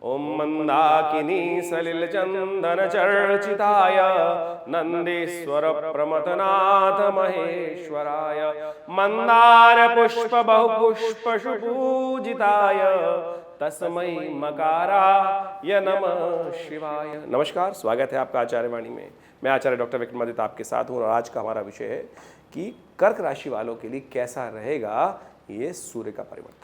ओम मंदाकिनी सलिल चंदन चर्चिताय नंदीश्वर प्रमथनाथ महेश्वराय मंदार पुष्प बहुपुष्प सुपूजिताय तस्मै मकाराय नमः शिवाय। नमस्कार, स्वागत है आपका आचार्य वाणी में। मैं आचार्य डॉक्टर विक्रमादित्य आपके साथ हूँ और आज का हमारा विषय है कि कर्क राशि वालों के लिए कैसा रहेगा ये सूर्य का परिवर्तन।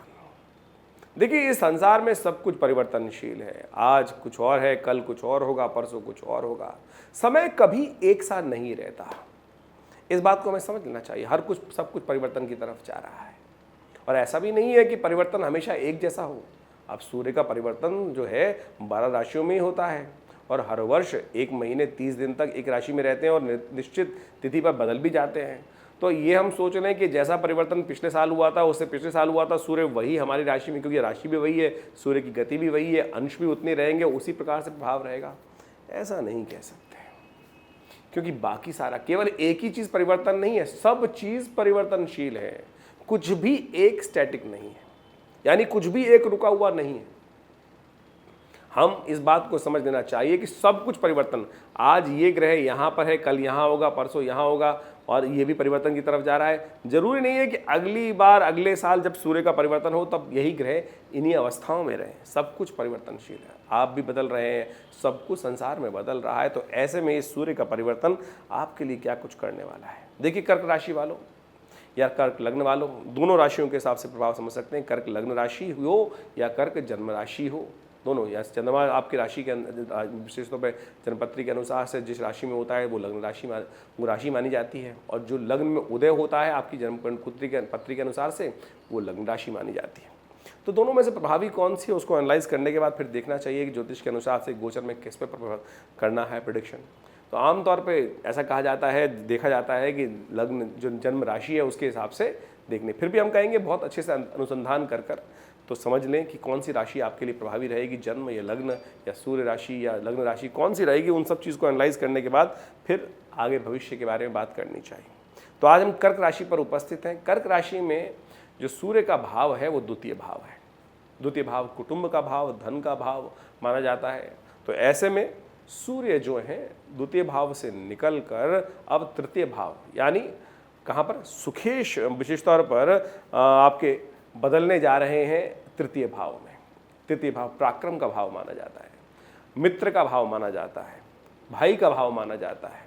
देखिए, इस संसार में सब कुछ परिवर्तनशील है। आज कुछ और है, कल कुछ और होगा, परसों कुछ और होगा। समय कभी एक साथ नहीं रहता, इस बात को हमें समझ लेना चाहिए। हर कुछ सब कुछ परिवर्तन की तरफ जा रहा है और ऐसा भी नहीं है कि परिवर्तन हमेशा एक जैसा हो। अब सूर्य का परिवर्तन जो है 12 राशियों में ही होता है और हर वर्ष 1 महीने 30 दिन तक एक राशि में रहते हैं और निश्चित तिथि पर बदल भी जाते हैं। तो ये हम सोच रहे हैं कि जैसा परिवर्तन पिछले साल हुआ था उससे पिछले साल हुआ था, सूर्य वही हमारी राशि में, क्योंकि राशि भी वही है, सूर्य की गति भी वही है, अंश भी उतने रहेंगे, उसी प्रकार से प्रभाव रहेगा, ऐसा नहीं कह सकते। क्योंकि बाकी सारा, केवल एक ही चीज़ परिवर्तन नहीं है, सब चीज़ परिवर्तनशील है। कुछ भी एक स्टैटिक नहीं है, यानी कुछ भी एक रुका हुआ नहीं है। हम इस बात को समझ लेना चाहिए कि सब कुछ परिवर्तन, आज ये ग्रह यहाँ पर है, कल यहाँ होगा, परसों यहाँ होगा और ये भी परिवर्तन की तरफ जा रहा है। जरूरी नहीं है कि अगली बार अगले साल जब सूर्य का परिवर्तन हो तब यही ग्रह इन्हीं अवस्थाओं में रहे। सब कुछ परिवर्तनशील है, आप भी बदल रहे हैं, सब कुछ संसार में बदल रहा है। तो ऐसे में इस सूर्य का परिवर्तन आपके लिए क्या कुछ करने वाला है। देखिए, कर्क राशि वालों या कर्क लग्न वालों, दोनों राशियों के हिसाब से प्रभाव समझ सकते हैं। कर्क लग्न राशि हो या कर्क जन्म राशि हो, दोनों, या चंद्रमा आपकी राशि के विशेष तौर पर जन्मपत्री के अनुसार से जिस राशि में होता है वो लग्न राशि वो राशि मानी जाती है, और जो लग्न में उदय होता है आपकी जन्मपत्री के अनुसार से वो लग्न राशि मानी जाती है। तो दोनों में से प्रभावी कौन सी है उसको एनालाइज करने के बाद फिर देखना चाहिए कि ज्योतिष के अनुसार से गोचर में किस पे प्रभाव करना है प्रेडिक्शन। तो आमतौर पे ऐसा कहा जाता है, देखा जाता है कि लग्न जो जन्म राशि है उसके हिसाब से देखने। फिर भी हम कहेंगे बहुत अच्छे से अनुसंधान कर तो समझ लें कि कौन सी राशि आपके लिए प्रभावी रहेगी, जन्म या लग्न या सूर्य राशि या लग्न राशि कौन सी रहेगी। उन सब चीज़ को एनालाइज करने के बाद फिर आगे भविष्य के बारे में बात करनी चाहिए। तो आज हम कर्क राशि पर उपस्थित हैं। कर्क राशि में जो सूर्य का भाव है वो द्वितीय भाव है। द्वितीय भाव कुटुंब का भाव, धन का भाव माना जाता है। तो ऐसे में सूर्य जो है द्वितीय भाव से निकल कर अब तृतीय भाव, यानी कहाँ पर, सुखेश विशेष तौर पर आपके बदलने जा रहे हैं तृतीय भाव में। तृतीय भाव पराक्रम का भाव माना जाता है, मित्र का भाव माना जाता है, भाई का भाव माना जाता है।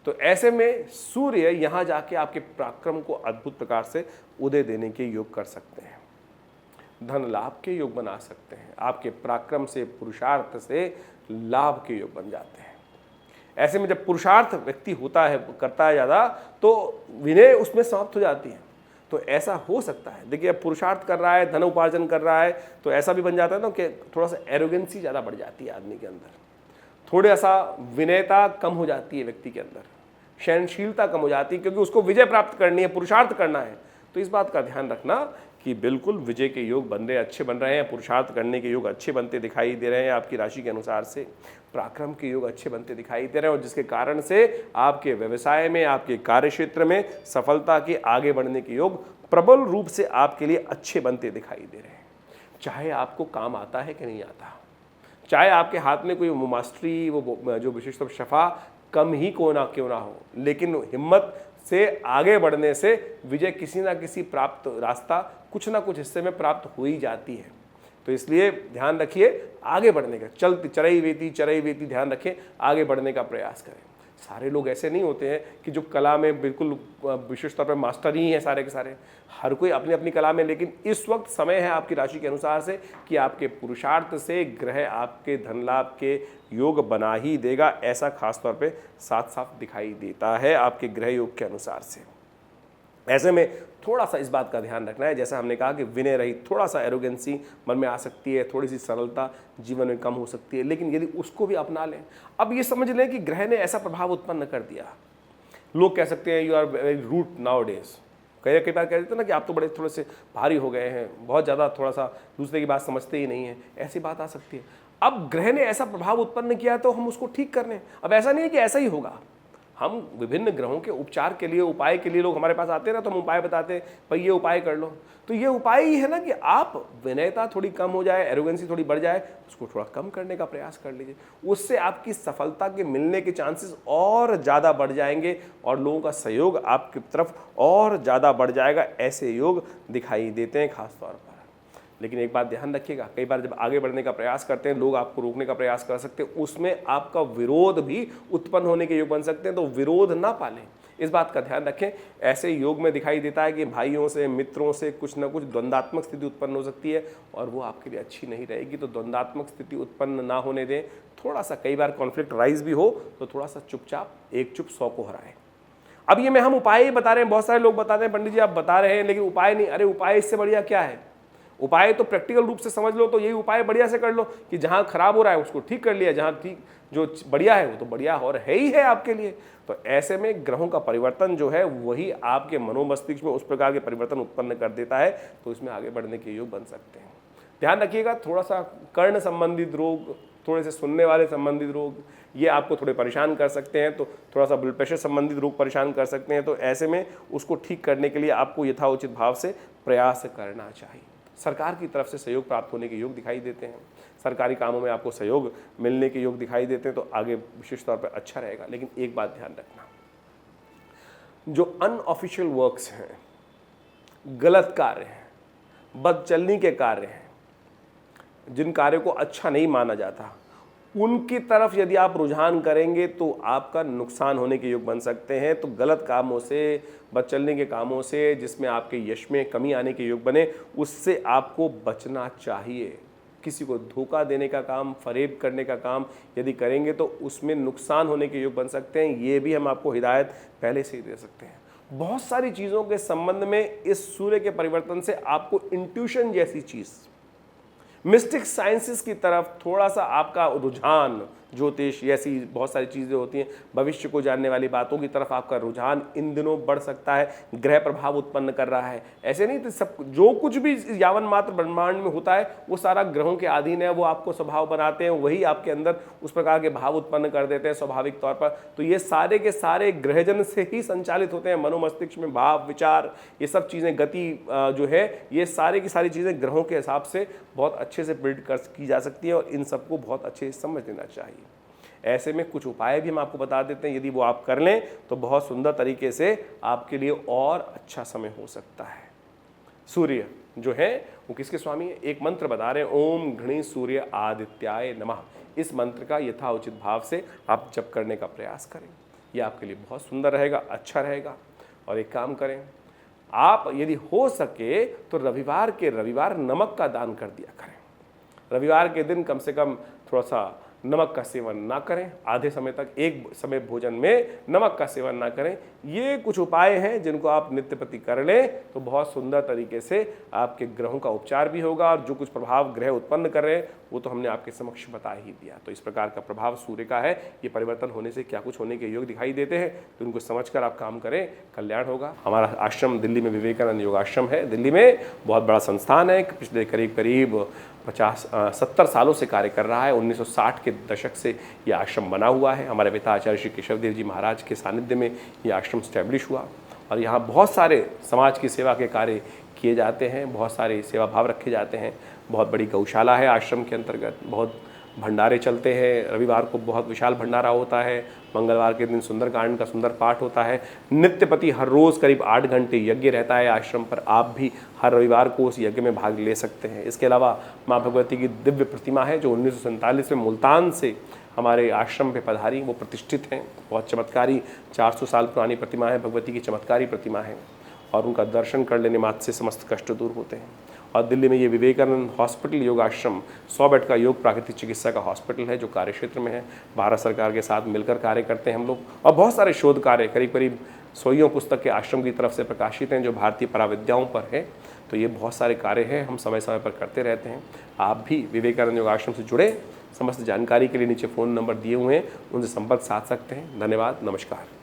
तो ऐसे में सूर्य यहाँ जाके आपके पराक्रम को अद्भुत प्रकार से उदय देने के योग कर सकते हैं, धन लाभ के योग बना सकते हैं, आपके पराक्रम से, पुरुषार्थ से लाभ के योग बन जाते हैं। ऐसे में जब पुरुषार्थ व्यक्ति होता है, करता है ज़्यादा, तो विनय उसमें समाप्त हो जाती है। तो ऐसा हो सकता है, देखिए, अब पुरुषार्थ कर रहा है, धन उपार्जन कर रहा है, तो ऐसा भी बन जाता है ना कि थोड़ा सा एरोगेंसी ज़्यादा बढ़ जाती है आदमी के अंदर, थोड़ा सा विनयता कम हो जाती है व्यक्ति के अंदर, सहनशीलता कम हो जाती है, क्योंकि उसको विजय प्राप्त करनी है, पुरुषार्थ करना है। तो इस बात का ध्यान रखना कि बिल्कुल विजय के योग बन रहे, अच्छे बन रहे हैं, पुरुषार्थ करने के योग अच्छे बनते दिखाई दे रहे हैं आपकी राशि के अनुसार से, पराक्रम के योग अच्छे बनते दिखाई दे रहे हैं, और जिसके कारण से आपके व्यवसाय में, आपके कार्य क्षेत्र में सफलता के आगे बढ़ने के योग प्रबल रूप से आपके लिए अच्छे बनते दिखाई दे रहे हैं। चाहे आपको काम आता है कि नहीं आता, चाहे आपके हाथ में कोई मास्टरी, वो जो विशेष तौर शफा कम ही क्यों ना हो, लेकिन हिम्मत से आगे बढ़ने से विजय किसी ना किसी प्राप्त रास्ता कुछ ना कुछ हिस्से में प्राप्त हो ही जाती है। तो इसलिए ध्यान रखिए आगे बढ़ने का, चलती चरई वेती ध्यान रखें, आगे बढ़ने का प्रयास करें। सारे लोग ऐसे नहीं होते हैं कि जो कला में बिल्कुल विशेष तौर पर मास्टर ही हैं सारे के सारे, हर कोई अपनी अपनी कला में। लेकिन इस वक्त समय है आपकी राशि के अनुसार से कि आपके पुरुषार्थ से ग्रह आपके धन लाभ के योग बना ही देगा, ऐसा खास तौर पे साफ साफ दिखाई देता है आपके ग्रह योग के अनुसार से। ऐसे में थोड़ा सा इस बात का ध्यान रखना है, जैसा हमने कहा कि विनय रहित, थोड़ा सा एरोगेंसी मन में आ सकती है, थोड़ी सी सरलता जीवन में कम हो सकती है, लेकिन यदि उसको भी अपना लें। अब ये समझ लें कि ग्रह ने ऐसा प्रभाव उत्पन्न कर दिया, लोग कह सकते हैं you are very rude nowadays, कई बार कह देते हैं ना कि आप तो बड़े थोड़े से भारी हो गए हैं, बहुत ज़्यादा थोड़ा सा दूसरे की बात समझते ही नहीं है, ऐसी बात आ सकती है। अब ग्रह ने ऐसा प्रभाव उत्पन्न किया तो हम उसको ठीक कर लें। अब ऐसा नहीं है कि ऐसा ही होगा, हम विभिन्न ग्रहों के उपचार के लिए, उपाय के लिए लोग हमारे पास आते हैं ना, तो हम उपाय बताते हैं, भाई ये उपाय कर लो। तो ये उपाय ही है ना कि आप विनयता थोड़ी कम हो जाए, एरोगेंसी थोड़ी बढ़ जाए, उसको थोड़ा कम करने का प्रयास कर लीजिए। उससे आपकी सफलता के मिलने के चांसेस और ज़्यादा बढ़ जाएंगे और लोगों का सहयोग आपकी तरफ और ज़्यादा बढ़ जाएगा। ऐसे योग दिखाई देते हैं खास तौर पर। लेकिन एक बात ध्यान रखिएगा, कई बार जब आगे बढ़ने का प्रयास करते हैं, लोग आपको रोकने का प्रयास कर सकते हैं, उसमें आपका विरोध भी उत्पन्न होने के योग बन सकते हैं। तो विरोध ना पालें, इस बात का ध्यान रखें। ऐसे योग में दिखाई देता है कि भाइयों से, मित्रों से कुछ ना कुछ द्वंद्वात्मक स्थिति उत्पन्न हो सकती है और वो आपके लिए अच्छी नहीं रहेगी। तो द्वंद्वात्मक स्थिति उत्पन्न ना होने दें। थोड़ा सा, कई बार कॉन्फ्लिक्ट राइज भी हो तो थोड़ा सा चुपचाप, एक चुप 100 को हराएं। अब ये हम उपाय ही बता रहे हैं, बहुत सारे लोग बताते हैं पंडित जी आप बता रहे हैं लेकिन उपाय नहीं। अरे उपाय इससे बढ़िया क्या है? उपाय तो प्रैक्टिकल रूप से समझ लो, तो यही उपाय बढ़िया से कर लो कि जहां खराब हो रहा है उसको ठीक कर लिया, जहां ठीक जो बढ़िया है वो तो बढ़िया और है ही है आपके लिए। तो ऐसे में ग्रहों का परिवर्तन जो है वही आपके मनोमस्तिष्क में उस प्रकार के परिवर्तन उत्पन्न कर देता है। तो इसमें आगे बढ़ने के योग बन सकते हैं। ध्यान रखिएगा, थोड़ा सा कर्ण संबंधित रोग, थोड़े से सुनने वाले संबंधित रोग, ये आपको थोड़े परेशान कर सकते हैं। तो थोड़ा सा ब्लड प्रेशर संबंधित रोग परेशान कर सकते हैं। तो ऐसे में उसको ठीक करने के लिए आपको यथाउचित भाव से प्रयास करना चाहिए। सरकार की तरफ से सहयोग प्राप्त होने के योग दिखाई देते हैं, सरकारी कामों में आपको सहयोग मिलने के योग दिखाई देते हैं। तो आगे विशेष तौर पर अच्छा रहेगा। लेकिन एक बात ध्यान रखना, जो अनऑफिशियल वर्क्स हैं, गलत कार्य हैं, बदचलनी के कार्य हैं, जिन कार्यों को अच्छा नहीं माना जाता, उनकी तरफ यदि आप रुझान करेंगे तो आपका नुकसान होने के योग बन सकते हैं। तो गलत कामों से, बदचलने के कामों से, जिसमें आपके यश में कमी आने के योग बने, उससे आपको बचना चाहिए। किसी को धोखा देने का काम, फरेब करने का काम यदि करेंगे तो उसमें नुकसान होने के योग बन सकते हैं। ये भी हम आपको हिदायत पहले से ही दे सकते हैं। बहुत सारी चीज़ों के संबंध में इस सूर्य के परिवर्तन से आपको इंट्यूशन जैसी चीज़, मिस्टिक साइंसेस की तरफ थोड़ा सा आपका रुझान, ज्योतिष, ऐसी बहुत सारी चीज़ें होती हैं, भविष्य को जानने वाली बातों की तरफ आपका रुझान इन दिनों बढ़ सकता है। ग्रह प्रभाव उत्पन्न कर रहा है। ऐसे नहीं, तो सब जो कुछ भी यावन मात्र ब्रह्मांड में होता है वो सारा ग्रहों के अधीन है। वो आपको स्वभाव बनाते हैं, वही आपके अंदर उस प्रकार के भाव उत्पन्न कर देते हैं स्वाभाविक तौर पर। तो ये सारे के सारे ग्रहजन से ही संचालित होते हैं। मनोमस्तिष्क में भाव, विचार, ये सब चीज़ें, गति जो है, ये सारे की सारी चीज़ें ग्रहों के हिसाब से बहुत अच्छे से बिल्ड की जा सकती है और इन सबको बहुत अच्छे से समझ लेना चाहिए। ऐसे में कुछ उपाय भी हम आपको बता देते हैं, यदि वो आप कर लें तो बहुत सुंदर तरीके से आपके लिए और अच्छा समय हो सकता है। सूर्य जो है वो किसके स्वामी है? एक मंत्र बता रहे हैं, ओम घृणी सूर्य आदित्याय नमः। इस मंत्र का यथाउचित भाव से आप जप करने का प्रयास करें, यह आपके लिए बहुत सुंदर रहेगा, अच्छा रहेगा। और एक काम करें, आप यदि हो सके तो रविवार के रविवार नमक का दान कर दिया करें। रविवार के दिन कम से कम थोड़ा सा नमक का सेवन ना करें, आधे समय तक, एक समय भोजन में नमक का सेवन ना करें। ये कुछ उपाय हैं जिनको आप नित्य प्रति कर लें तो बहुत सुंदर तरीके से आपके ग्रहों का उपचार भी होगा। और जो कुछ प्रभाव ग्रह उत्पन्न कर रहे हैं वो तो हमने आपके समक्ष बता ही दिया। तो इस प्रकार का प्रभाव सूर्य का है, ये परिवर्तन होने से क्या कुछ होने के योग दिखाई देते हैं, तो उनको समझकर आप काम करें, कल्याण होगा। हमारा आश्रम दिल्ली में विवेकानंद योगाश्रम है। दिल्ली में बहुत बड़ा संस्थान है, पिछले करीब 70 सालों से कार्य कर रहा है। 1960 के दशक से ये आश्रम बना हुआ है। हमारे पिता आचार्य श्री केशव देव जी महाराज के सानिध्य में ये आश्रम स्टैब्लिश हुआ और यहाँ बहुत सारे समाज की सेवा के कार्य किए जाते हैं, बहुत सारे सेवा भाव रखे जाते हैं। बहुत बड़ी गौशाला है आश्रम के अंतर्गत, बहुत भंडारे चलते हैं। रविवार को बहुत विशाल भंडारा होता है, मंगलवार के दिन सुंदरकांड का सुंदर पाठ होता है। नित्यपति हर रोज़ करीब 8 घंटे यज्ञ रहता है आश्रम पर। आप भी हर रविवार को उस यज्ञ में भाग ले सकते हैं। इसके अलावा माँ भगवती की दिव्य प्रतिमा है जो 1947 में मुल्तान से हमारे आश्रम पे पधारी, वो प्रतिष्ठित हैं। बहुत चमत्कारी 400 साल पुरानी प्रतिमा है, भगवती की चमत्कारी प्रतिमा है और उनका दर्शन कर लेने मात्र से समस्त कष्ट दूर होते हैं। और दिल्ली में ये विवेकानंद हॉस्पिटल योगाश्रम 100 बेड का योग प्राकृतिक चिकित्सा का हॉस्पिटल है जो कार्य क्षेत्र में है। भारत सरकार के साथ मिलकर कार्य करते हैं हम लोग। और बहुत सारे शोध कार्य करीब 100 पुस्तक के आश्रम की तरफ से प्रकाशित हैं जो भारतीय पराविद्याओं पर है। तो ये बहुत सारे कार्य हैं, हम समय समय पर करते रहते हैं। आप भी विवेकानंद योगाश्रम से जुड़े, समस्त जानकारी के लिए नीचे फ़ोन नंबर दिए हुए हैं, उनसे संपर्क साध सकते हैं। धन्यवाद, नमस्कार।